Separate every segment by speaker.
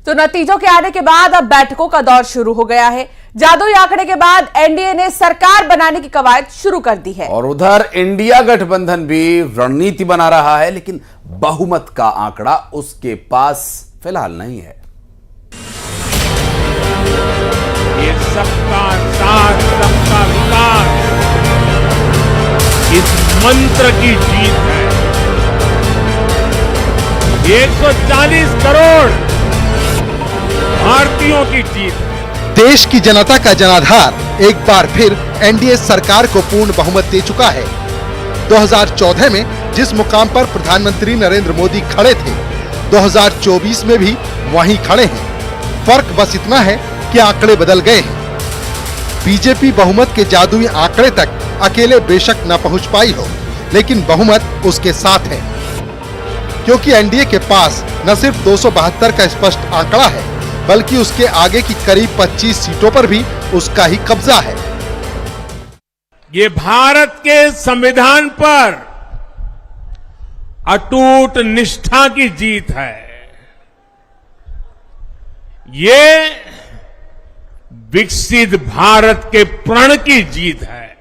Speaker 1: तो नतीजों के आने के बाद अब बैठकों का दौर शुरू हो गया है। जादुई आंकड़े के बाद एनडीए ने सरकार बनाने की कवायद शुरू कर दी है
Speaker 2: और उधर इंडिया गठबंधन भी रणनीति बना रहा है, लेकिन बहुमत का आंकड़ा उसके पास फिलहाल नहीं है।
Speaker 3: ये सबका साथ सबका विकास इस मंत्र की जीत है। 140 करोड़ भारतीयों की जीत है।
Speaker 4: देश की जनता का जनाधार एक बार फिर एनडीए सरकार को पूर्ण बहुमत दे चुका है। 2014 में जिस मुकाम पर प्रधानमंत्री नरेंद्र मोदी खड़े थे, 2024 में भी वहीं खड़े हैं। फर्क बस इतना है कि आंकड़े बदल गए हैं। बीजेपी बहुमत के जादुई आंकड़े तक अकेले बेशक न पहुंच पाई हो, लेकिन बहुमत उसके साथ है, क्योंकि एनडीए के पास न सिर्फ 272 का स्पष्ट आंकड़ा है, बल्कि उसके आगे की करीब 25 सीटों पर भी उसका ही कब्जा है।
Speaker 3: ये भारत के संविधान पर अटूट निष्ठा की जीत है। ये विकसित भारत के प्रण की जीत है।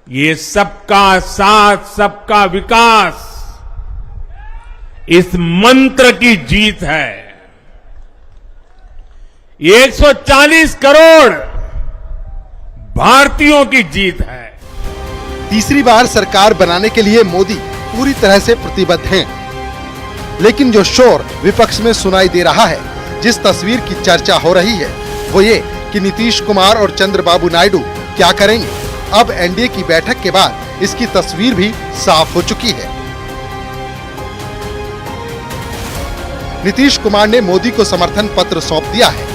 Speaker 3: ये सबका साथ सबका विकास इस मंत्र की जीत है। 140 करोड़ भारतीयों की जीत है।
Speaker 4: तीसरी बार सरकार बनाने के लिए मोदी पूरी तरह से प्रतिबद्ध हैं। लेकिन जो शोर विपक्ष में सुनाई दे रहा है, जिस तस्वीर की चर्चा हो रही है, वो ये कि नीतीश कुमार और चंद्रबाबू नायडू क्या करेंगे। अब एनडीए की बैठक के बाद इसकी तस्वीर भी साफ हो चुकी है। नीतीश कुमार ने मोदी को समर्थन पत्र सौंप दिया है।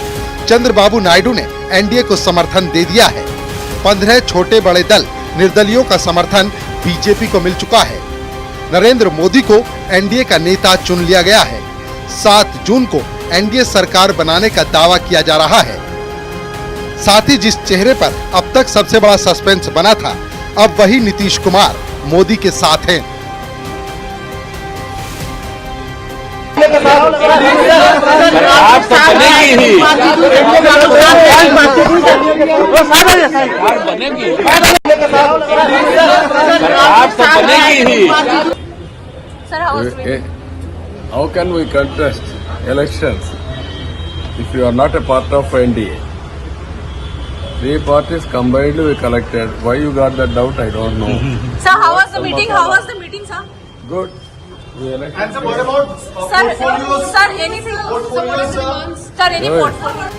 Speaker 4: चंद्रबाबू नायडू ने एनडीए को समर्थन दे दिया है। 15 छोटे बड़े दल निर्दलियों का समर्थन बीजेपी को मिल चुका है। नरेंद्र मोदी को एनडीए का नेता चुन लिया गया है। 7 जून को एनडीए सरकार बनाने का दावा किया जा रहा है। साथ ही जिस चेहरे पर अब तक सबसे बड़ा सस्पेंस बना था, अब वही नीतीश कुमार मोदी के साथ हैं।
Speaker 5: आप तो बनेगी ही। आप तो बनेगी ही।
Speaker 6: How can we contest elections if you are not a part of NDA? 3 parties combined we collected. Why you got that doubt? I don't know.
Speaker 7: Sir, how was the meeting? How was the meeting, sir?
Speaker 6: Good. We elected.
Speaker 8: And sir, what about portfolios?
Speaker 7: Sir, anything?
Speaker 8: Portfolios,
Speaker 7: Sir, any portfolio?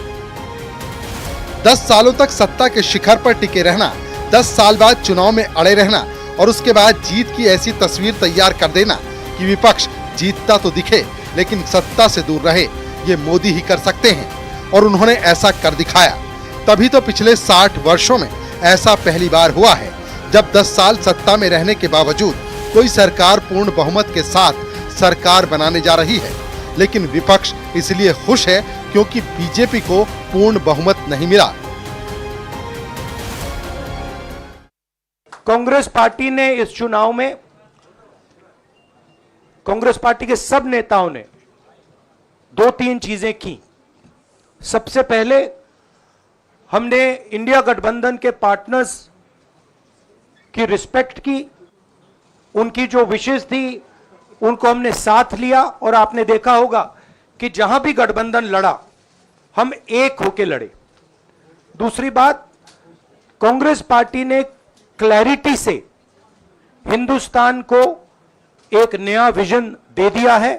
Speaker 4: 10 सालों तक सत्ता के शिखर पर टिके रहना, 10 साल बाद चुनाव में अड़े रहना और उसके बाद जीत की ऐसी तस्वीर तैयार कर देना कि विपक्ष जीतता तो दिखे लेकिन सत्ता से दूर रहे, ये मोदी ही कर सकते हैं और उन्होंने ऐसा कर दिखाया। तभी तो पिछले 60 वर्षों में ऐसा पहली बार हुआ है जब 10 साल सत्ता में रहने के बावजूद कोई सरकार पूर्ण बहुमत के साथ सरकार बनाने जा रही है। लेकिन विपक्ष इसलिए खुश है क्योंकि बीजेपी को पूर्ण बहुमत नहीं मिला।
Speaker 9: कांग्रेस पार्टी ने इस चुनाव में, कांग्रेस पार्टी के सब नेताओं ने 2-3 चीजें की। सबसे पहले हमने इंडिया गठबंधन के पार्टनर्स की रिस्पेक्ट की, उनकी जो विशेष थी उनको हमने साथ लिया और आपने देखा होगा कि जहां भी गठबंधन लड़ा हम एक होकर लड़े। दूसरी बात, कांग्रेस पार्टी ने क्लैरिटी से हिंदुस्तान को एक नया विजन दे दिया है।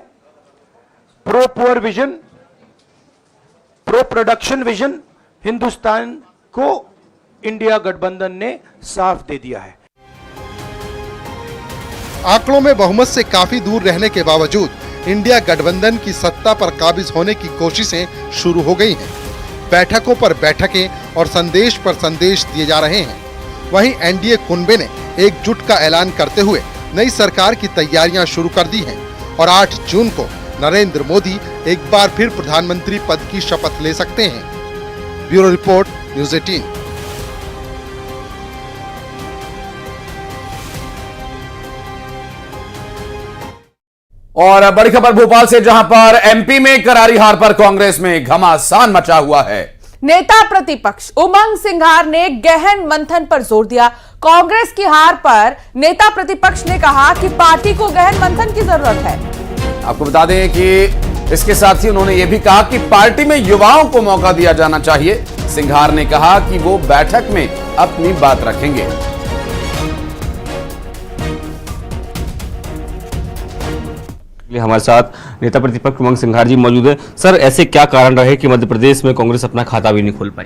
Speaker 9: Pro poor vision, pro production vision Hindustan को इंडिया गठबंधन ने साफ दे दिया है।
Speaker 4: आंकड़ों में बहुमत से काफी दूर रहने के बावजूद इंडिया गठबंधन की सत्ता पर काबिज होने की कोशिशें शुरू हो गई हैं। बैठकों पर बैठकें और संदेश पर संदेश दिए जा रहे हैं। वहीं एनडीए कुनबे ने एकजुट का ऐलान करते हुए नई सरकार की तैयारियां शुरू कर दी हैं और 8 जून को नरेंद्र मोदी एक बार फिर प्रधानमंत्री पद की शपथ ले सकते हैं। Bureau report, news 18।
Speaker 2: और बड़ी खबर भोपाल से, जहां पर एमपी में करारी हार पर कांग्रेस में घमासान मचा हुआ है।
Speaker 1: नेता प्रतिपक्ष उमंग सिंघार ने गहन मंथन पर जोर दिया। कांग्रेस की हार पर नेता प्रतिपक्ष ने कहा कि पार्टी को गहन मंथन की जरूरत है।
Speaker 2: आपको बता दें कि इसके साथ ही उन्होंने यह भी कहा कि पार्टी में युवाओं को मौका दिया जाना चाहिए। सिंघार ने कहा कि वो बैठक में अपनी बात रखेंगे।
Speaker 5: हमारे साथ नेता प्रतिपक्ष उमंग सिंघार जी मौजूद है। सर, ऐसे क्या कारण रहे कि मध्य प्रदेश में कांग्रेस अपना खाता भी नहीं खोल पाई?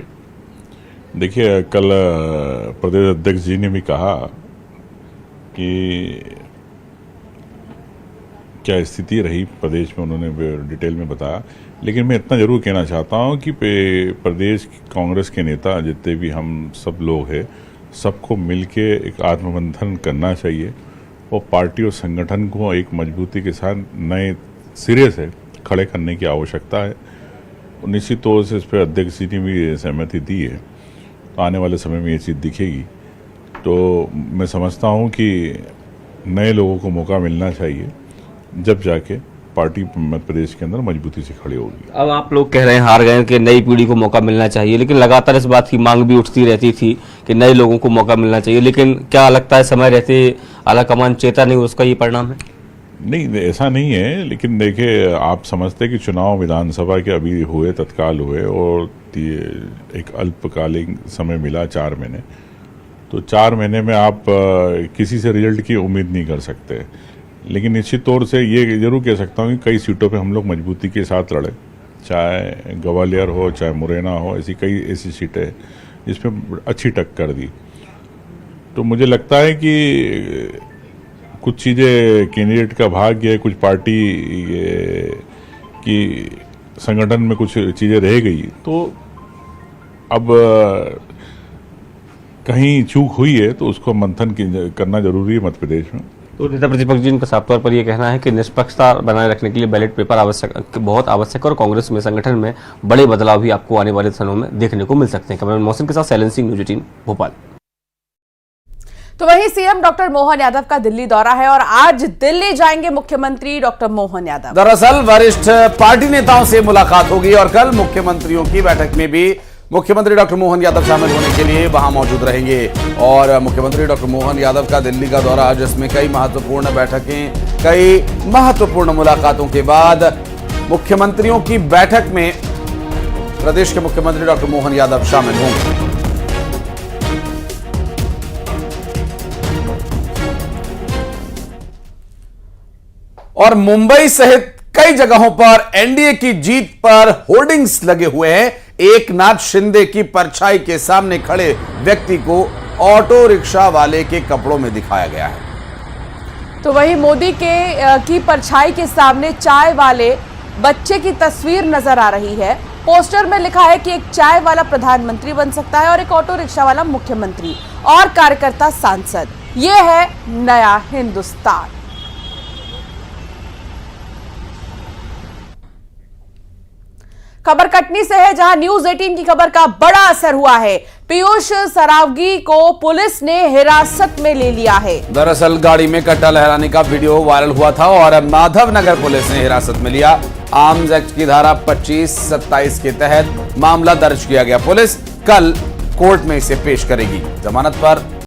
Speaker 10: देखिए, कल प्रदेश अध्यक्ष जी ने भी कहा कि क्या स्थिति रही प्रदेश में, उन्होंने डिटेल में बताया। लेकिन मैं इतना जरूर कहना चाहता हूं कि प्रदेश कांग्रेस के नेता जितने भी हम सब लोग हैं, सबको मिलके एक आत्ममंथन करना चाहिए और पार्टी और संगठन को एक मजबूती के साथ नए सिरे से खड़े करने की आवश्यकता है। निश्चित तौर से इस पर अध्यक्ष जी ने भी सहमति दी है। तो आने वाले समय में ये चीज़ दिखेगी। तो मैं समझता हूँ कि नए लोगों को मौका मिलना चाहिए, जब जाके पार्टी मध्य प्रदेश के अंदर मजबूती से खड़ी होगी।
Speaker 5: अब आप लोग कह रहे हैं, हार गए, कि नई पीढ़ी को मौका मिलना चाहिए, लेकिन लगातार इस बात की मांग भी उठती रहती थी कि नए लोगों को मौका मिलना चाहिए। लेकिन क्या लगता है समय रहते आलाकमान चेता नहीं, उसका ये परिणाम है?
Speaker 10: नहीं, ऐसा नहीं है। लेकिन देखिए, आप समझते हैं कि चुनाव विधानसभा के अभी हुए, तत्काल हुए, और एक अल्पकालीन समय मिला 4 महीने। तो 4 महीने में आप किसी से रिजल्ट की उम्मीद नहीं कर सकते। लेकिन निश्चित तौर से ये जरूर कह सकता हूँ कि कई सीटों पे हम लोग मजबूती के साथ लड़े, चाहे ग्वालियर हो, चाहे मुरैना हो, कई ऐसी सीटें जिसमें अच्छी टक्कर दी। तो मुझे लगता है कि कुछ चीज़ें कैंडिडेट का भाग्य है, कुछ पार्टी की संगठन में कुछ चीज़ें रह गई। तो अब कहीं चूक हुई है तो उसको मंथन करना जरूरी है मध्य प्रदेश में।
Speaker 5: तो नेता प्रतिपक्ष जी का साफ तौर पर यह कहना है कि निष्पक्षता बनाए रखने के लिए बैलेट पेपर बहुत आवश्यक है और कांग्रेस में, संगठन में बड़े बदलाव भी आपको आने वाले दिनों में देखने को मिल सकते हैं। कैमरामैन मौसम के साथ शैलेंद्र सिंह, न्यूज़ 18 भोपाल।
Speaker 1: तो वहीं सीएम डॉक्टर मोहन यादव का दिल्ली दौरा है और आज दिल्ली जाएंगे मुख्यमंत्री डॉक्टर मोहन यादव।
Speaker 2: दरअसल वरिष्ठ पार्टी नेताओं से मुलाकात होगी और कल मुख्यमंत्रियों की बैठक में भी मुख्यमंत्री डॉक्टर मोहन यादव शामिल होने के लिए वहां मौजूद रहेंगे। और मुख्यमंत्री डॉक्टर मोहन यादव का दिल्ली का दौरा, जिसमें कई महत्वपूर्ण बैठकें, कई महत्वपूर्ण मुलाकातों के बाद मुख्यमंत्रियों की बैठक में प्रदेश के मुख्यमंत्री डॉक्टर मोहन यादव शामिल होंगे। और मुंबई सहित कई जगहों पर एनडीए की जीत पर होर्डिंग्स लगे हुए हैं। एक नाथ शिंदे की परछाई के सामने खड़े व्यक्ति को ऑटो रिक्शा वाले के कपड़ों में दिखाया गया है।
Speaker 1: तो वहीं मोदी की परछाई के सामने चाय वाले बच्चे की तस्वीर नजर आ रही है। पोस्टर में लिखा है कि एक चाय वाला प्रधानमंत्री बन सकता है और एक ऑटो रिक्शा वाला मुख्यमंत्री और कार्यकर्ता सांसद। यह है नया हिंदुस्तान। खबर कटनी से है, जहां न्यूज़ 18 की खबर का बड़ा असर हुआ है। पीयूष सरावगी को पुलिस ने हिरासत में ले लिया है।
Speaker 2: दरअसल गाड़ी में कट्टा लहराने का वीडियो वायरल हुआ था और माधव नगर पुलिस ने हिरासत में लिया। आर्म्स एक्ट की धारा 25-27 के तहत मामला दर्ज किया गया। पुलिस कल कोर्ट में इसे पेश करेगी। जमानत पर